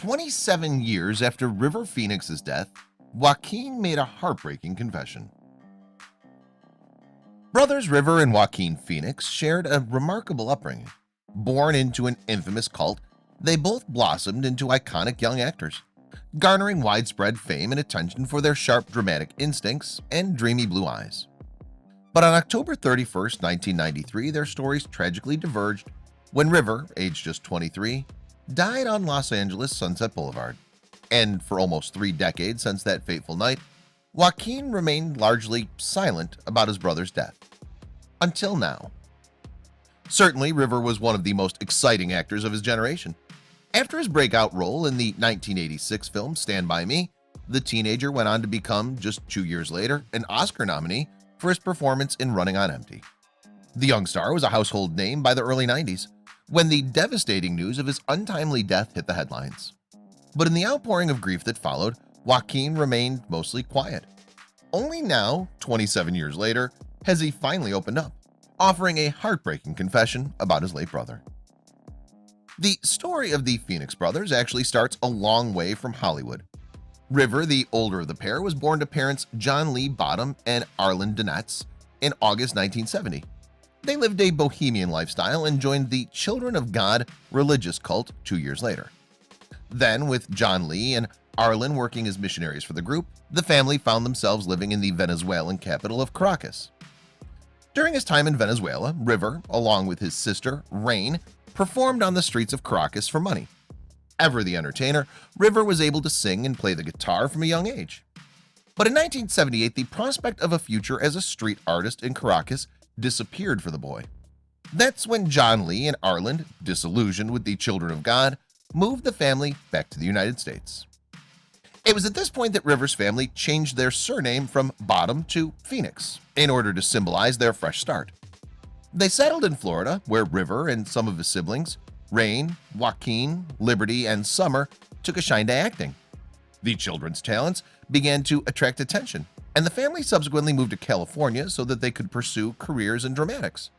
27 years after River Phoenix's death, Joaquin made a heartbreaking confession. Brothers River and Joaquin Phoenix shared a remarkable upbringing. Born into an infamous cult, they both blossomed into iconic young actors, garnering widespread fame and attention for their sharp dramatic instincts and dreamy blue eyes. But on October 31st, 1993, their stories tragically diverged when River, aged just 23, died on Los Angeles' Sunset Boulevard. And for almost 3 decades since that fateful night, Joaquin remained largely silent about his brother's death. Until now. Certainly, River was one of the most exciting actors of his generation. After his breakout role in the 1986 film Stand By Me, the teenager went on to become, just 2 years later, an Oscar nominee for his performance in Running on Empty. The young star was a household name by the early 90s, when the devastating news of his untimely death hit the headlines. But in the outpouring of grief that followed, Joaquin remained mostly quiet. Only now, 27 years later, has he finally opened up, offering a heartbreaking confession about his late brother. The story of the Phoenix brothers actually starts a long way from Hollywood. River, the older of the pair, was born to parents John Lee Bottom and Arlen Donetz in August 1970. They lived a bohemian lifestyle and joined the Children of God religious cult 2 years later. Then, with John Lee and Arlen working as missionaries for the group, the family found themselves living in the Venezuelan capital of Caracas. During his time in Venezuela, River, along with his sister, Rain, performed on the streets of Caracas for money. Ever the entertainer, River was able to sing and play the guitar from a young age. But in 1978, the prospect of a future as a street artist in Caracas disappeared for the boy. That's when John Lee and Arlen, disillusioned with the Children of God, moved the family back to the United States. It was at this point that River's family changed their surname from Bottom to Phoenix in order to symbolize their fresh start. They settled in Florida, where River and some of his siblings, Rain, Joaquin, Liberty, and Summer, took a shine to acting. The children's talents began to attract attention, and the family subsequently moved to California so that they could pursue careers in dramatics.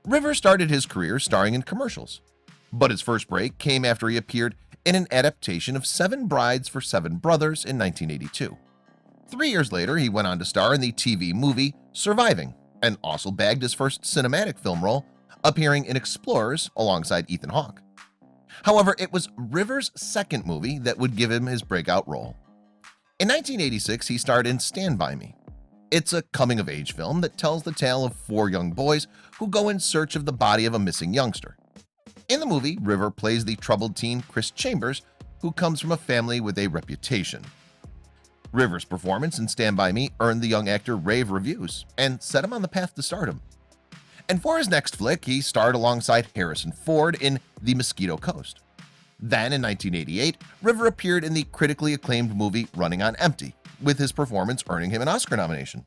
River started his career starring in commercials, but his first break came after he appeared in an adaptation of 7 Brides for 7 Brothers in 1982. 3 years later, he went on to star in the TV movie Surviving, and also bagged his first cinematic film role, appearing in Explorers alongside Ethan Hawke. However, it was River's second movie that would give him his breakout role. In 1986, he starred in Stand By Me. It's a coming-of-age film that tells the tale of 4 young boys who go in search of the body of a missing youngster. In the movie, River plays the troubled teen Chris Chambers, who comes from a family with a reputation. River's performance in Stand By Me earned the young actor rave reviews and set him on the path to stardom. And for his next flick, he starred alongside Harrison Ford in The Mosquito Coast. Then in 1988, River appeared in the critically acclaimed movie Running on Empty, with his performance earning him an Oscar nomination.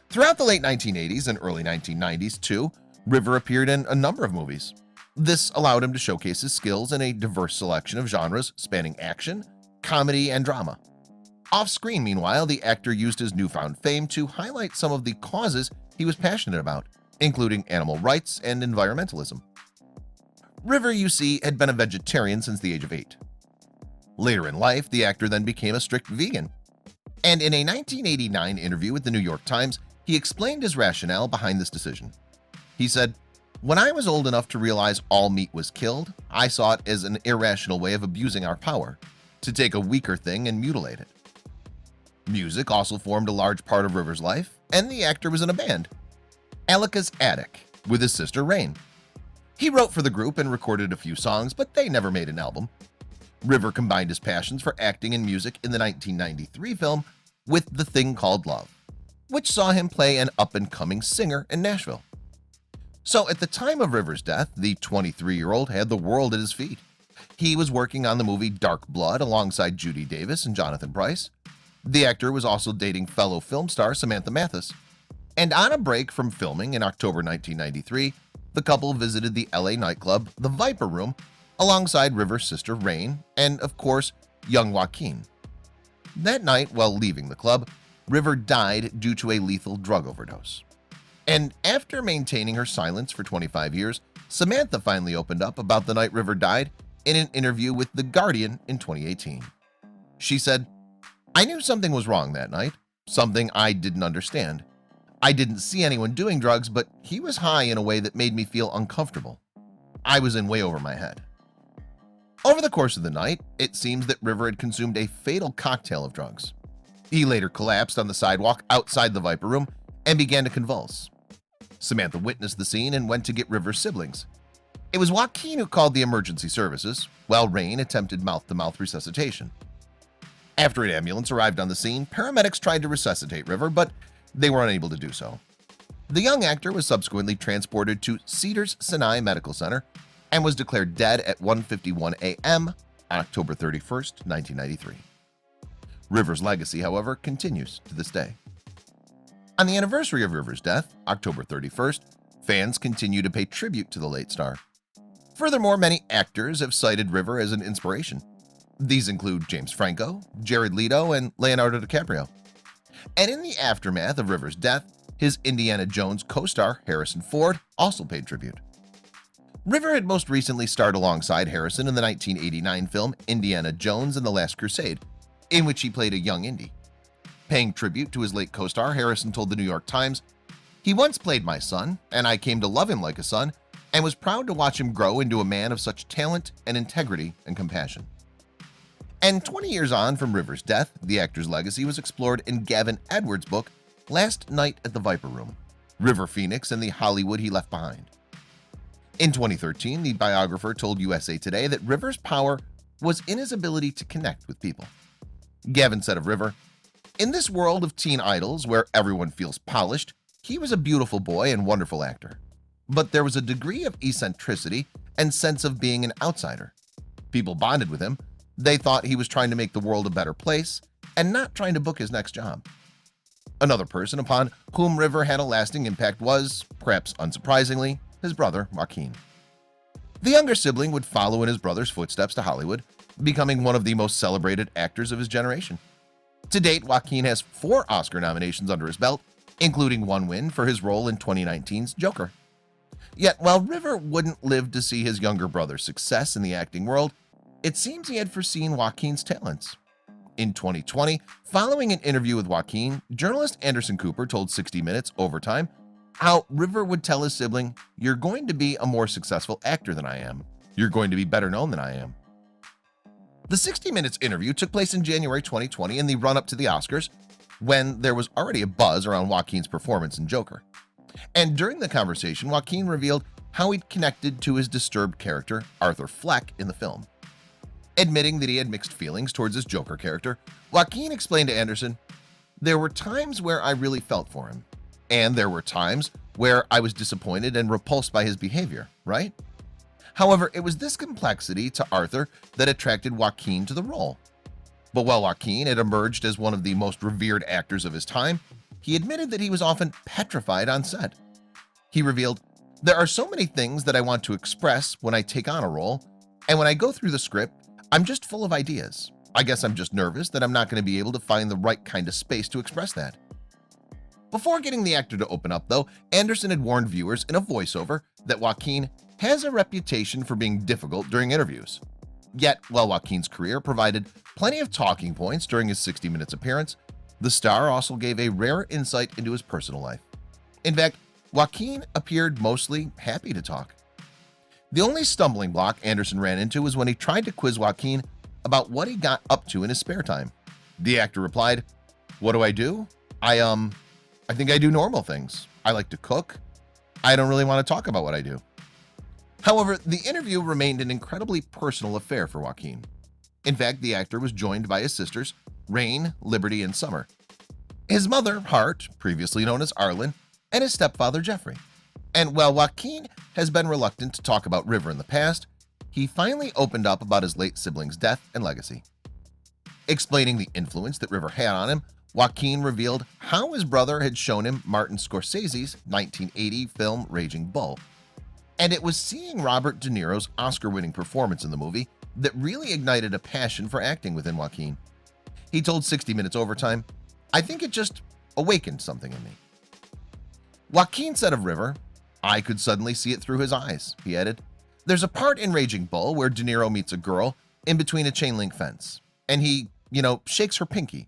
Throughout the late 1980s and early 1990s, too, River appeared in a number of movies. This allowed him to showcase his skills in a diverse selection of genres spanning action, comedy, and drama. Off-screen, meanwhile, the actor used his newfound fame to highlight some of the causes he was passionate about, including animal rights and environmentalism. River, you see, had been a vegetarian since the age of 8. Later in life, the actor then became a strict vegan. And in a 1989 interview with the New York Times, he explained his rationale behind this decision. He said, "When I was old enough to realize all meat was killed, I saw it as an irrational way of abusing our power, to take a weaker thing and mutilate it." Music also formed a large part of River's life, and the actor was in a band, Alika's Attic, with his sister Rain. He wrote for the group and recorded a few songs, but they never made an album. River combined his passions for acting and music in the 1993 film with The Thing Called Love, which saw him play an up-and-coming singer in Nashville. So at the time of River's death, the 23-year-old had the world at his feet. He was working on the movie Dark Blood alongside Judy Davis and Jonathan Pryce. The actor was also dating fellow film star Samantha Mathis. And on a break from filming in October 1993, the couple visited the LA nightclub The Viper Room alongside River's sister Rain and, of course, young Joaquin. That night, while leaving the club, River died due to a lethal drug overdose. And after maintaining her silence for 25 years, Samantha finally opened up about the night River died in an interview with The Guardian in 2018. She said, "I knew something was wrong that night, something I didn't understand. I didn't see anyone doing drugs, but he was high in a way that made me feel uncomfortable. I was in way over my head." Over the course of the night, it seems that River had consumed a fatal cocktail of drugs. He later collapsed on the sidewalk outside the Viper Room and began to convulse. Samantha witnessed the scene and went to get River's siblings. It was Joaquin who called the emergency services, while Rain attempted mouth-to-mouth resuscitation. After an ambulance arrived on the scene, paramedics tried to resuscitate River, but they were unable to do so. The young actor was subsequently transported to Cedars-Sinai Medical Center and was declared dead at 1:51 a.m. on October 31st, 1993. River's legacy, however, continues to this day. On the anniversary of River's death, October 31st, fans continue to pay tribute to the late star. Furthermore, many actors have cited River as an inspiration. These include James Franco, Jared Leto, and Leonardo DiCaprio. And in the aftermath of River's death, his Indiana Jones co-star Harrison Ford also paid tribute. River had most recently starred alongside Harrison in the 1989 film Indiana Jones and the Last Crusade, in which he played a young Indy. Paying tribute to his late co-star, Harrison told the New York Times, "He once played my son, and I came to love him like a son, and was proud to watch him grow into a man of such talent and integrity and compassion." And 20 years on from River's death, the actor's legacy was explored in Gavin Edwards' book Last Night at the Viper Room: River Phoenix and the Hollywood He Left Behind. In 2013, the biographer told USA Today that River's power was in his ability to connect with people. Gavin said of River, "In this world of teen idols where everyone feels polished, he was a beautiful boy and wonderful actor. But there was a degree of eccentricity and sense of being an outsider. People bonded with him. They thought he was trying to make the world a better place and not trying to book his next job." Another person upon whom River had a lasting impact was, perhaps unsurprisingly, his brother Joaquin. The younger sibling would follow in his brother's footsteps to Hollywood, becoming one of the most celebrated actors of his generation. To date, Joaquin has 4 Oscar nominations under his belt, including one win for his role in 2019's Joker. Yet, while River wouldn't live to see his younger brother's success in the acting world, it seems he had foreseen Joaquin's talents. In 2020, following an interview with Joaquin, journalist Anderson Cooper told 60 Minutes Overtime how River would tell his sibling, "You're going to be a more successful actor than I am. You're going to be better known than I am." The 60 Minutes interview took place in January 2020 in the run-up to the Oscars, when there was already a buzz around Joaquin's performance in Joker. And during the conversation, Joaquin revealed how he'd connected to his disturbed character, Arthur Fleck, in the film. Admitting that he had mixed feelings towards his Joker character, Joaquin explained to Anderson, "There were times where I really felt for him, and there were times where I was disappointed and repulsed by his behavior, right? However, it was this complexity to Arthur that attracted Joaquin to the role." But while Joaquin had emerged as one of the most revered actors of his time, he admitted that he was often petrified on set. He revealed, "There are so many things that I want to express when I take on a role, and when I go through the script, I'm just full of ideas. I guess I'm just nervous that I'm not going to be able to find the right kind of space to express that." Before getting the actor to open up, though, Anderson had warned viewers in a voiceover that Joaquin has a reputation for being difficult during interviews. Yet, while Joaquin's career provided plenty of talking points during his 60 Minutes appearance, the star also gave a rare insight into his personal life. In fact, Joaquin appeared mostly happy to talk. The only stumbling block Anderson ran into was when he tried to quiz Joaquin about what he got up to in his spare time. The actor replied, "What do I do? I think I do normal things. I like to cook. I don't really want to talk about what I do." However, the interview remained an incredibly personal affair for Joaquin. In fact, the actor was joined by his sisters, Rain, Liberty, and Summer, his mother, Hart, previously known as Arlen, and his stepfather, Jeffrey. And while Joaquin has been reluctant to talk about River in the past, he finally opened up about his late sibling's death and legacy. Explaining the influence that River had on him, Joaquin revealed how his brother had shown him Martin Scorsese's 1980 film Raging Bull. And it was seeing Robert De Niro's Oscar-winning performance in the movie that really ignited a passion for acting within Joaquin. He told 60 Minutes Overtime, "I think it just awakened something in me." Joaquin said of River, "I could suddenly see it through his eyes," he added. There's a part in Raging Bull where De Niro meets a girl in between a chain link fence, and he shakes her pinky,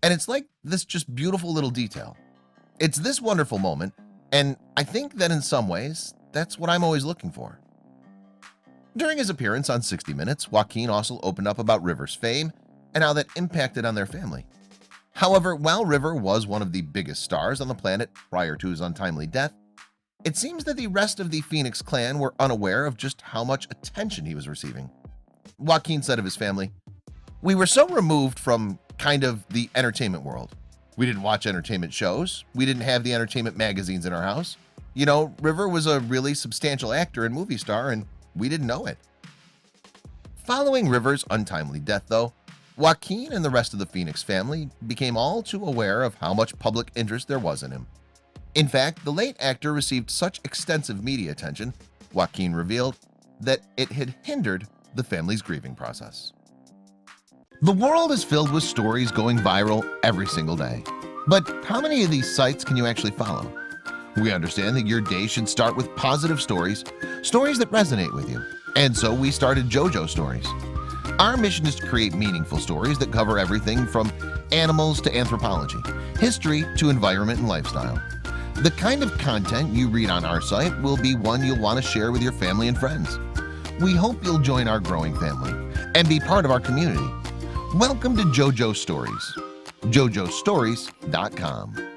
and it's like this just beautiful little detail. It's this wonderful moment, and I think that in some ways that's what I'm always looking for. During his appearance on 60 Minutes, Joaquin also opened up about River's fame and how that impacted on their family. However, while River was one of the biggest stars on the planet prior to his untimely death, it seems that the rest of the Phoenix clan were unaware of just how much attention he was receiving. Joaquin said of his family, "We were so removed from kind of the entertainment world. We didn't watch entertainment shows. We didn't have the entertainment magazines in our house. River was a really substantial actor and movie star, and we didn't know it." Following River's untimely death, though, Joaquin and the rest of the Phoenix family became all too aware of how much public interest there was in him. In fact, the late actor received such extensive media attention, Joaquin revealed, that it had hindered the family's grieving process. The world is filled with stories going viral every single day. But how many of these sites can you actually follow? We understand that your day should start with positive stories, stories that resonate with you. And so we started JoJo Stories. Our mission is to create meaningful stories that cover everything from animals to anthropology, history to environment and lifestyle. The kind of content you read on our site will be one you'll want to share with your family and friends. We hope you'll join our growing family and be part of our community. Welcome to JoJo Stories, jojostories.com.